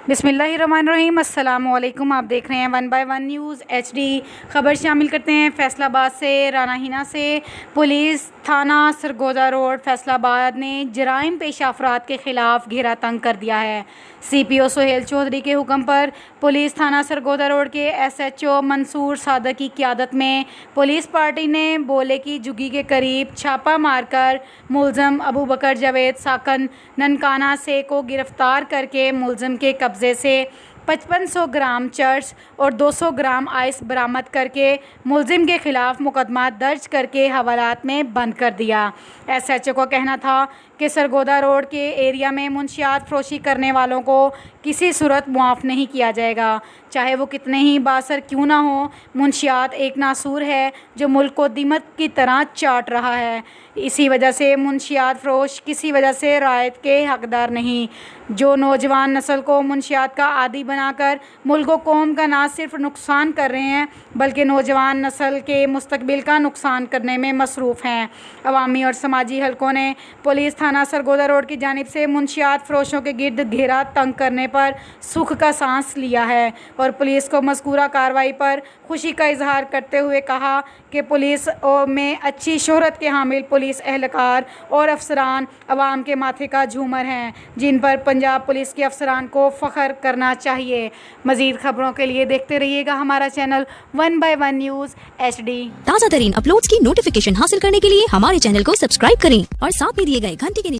बिस्मिल्लाहिर्रहमानिर्रहीम। अस्सलामु अलैकुम। आप देख रहे हैं 1 बाय 1 न्यूज़ HD। खबर शामिल करते हैं फैसलाबाद से। राना हिना से पुलिस थाना सरगोदा रोड फैसलाबाद ने जराइम पेशा अफराद के ख़िलाफ़ घेरा तंग कर दिया है। CPO सुहेल चौधरी के हुक्म पर पुलिस थाना सरगोदा रोड के SHO मंसूर सादक की क़यादत में पुलिस पार्टी ने बोले की जुगी के करीब छापा मारकर मुलज़म अबू बकर जावेद साकन ननकाना से को गिरफ्तार करके मुलज़म के कब्ज़े से 5500 ग्राम चर्च और 200 ग्राम आइस बरामद करके मुलजिम के खिलाफ मुकदमा दर्ज करके हवालात में बंद कर दिया। SHO का कहना था कि सरगोदा रोड के एरिया में मुंशियात फरोशी करने वालों को किसी सूरत मुआफ़ नहीं किया जाएगा, चाहे वो कितने ही बासर क्यों ना हो। मुंशियात एक नासूर है जो मुल्क को दीमक की तरह चाट रहा है। इसी वजह से मुंशियात फरोश किसी वजह से रायत के हकदार नहीं, जो नौजवान नस्ल को मुंशियात का आदी बनाकर मुल्क व कौम का ना सिर्फ नुकसान कर रहे हैं बल्कि नौजवान नस्ल के मुस्तकबिल का नुकसान करने में मसरूफ़ हैं। अवामी और समाजी हलकों ने पुलिस थाना सरगोदा रोड की जानिब से मुंशियात फरोशों के गिर्द घेरा तंग करने पर सुख का सांस लिया है और पुलिस को मज़कूरा कार्रवाई पर खुशी का इजहार करते हुए कहा कि पुलिस में अच्छी शोहरत के हामिल पुलिस एहलकार और अफसरान अवाम के माथे का झूमर हैं, जिन पर पंजाब पुलिस के अफसरान को फ़ख्र करना चाहिए। मज़ीद खबरों के लिए देखते रहिएगा हमारा चैनल 1 बाय 1 न्यूज़ HD। ताज़ा तरीन अपलोड्स की नोटिफिकेशन हासिल करने के लिए हमारे चैनल को सब्सक्राइब करें और साथ में दिए गए घंटे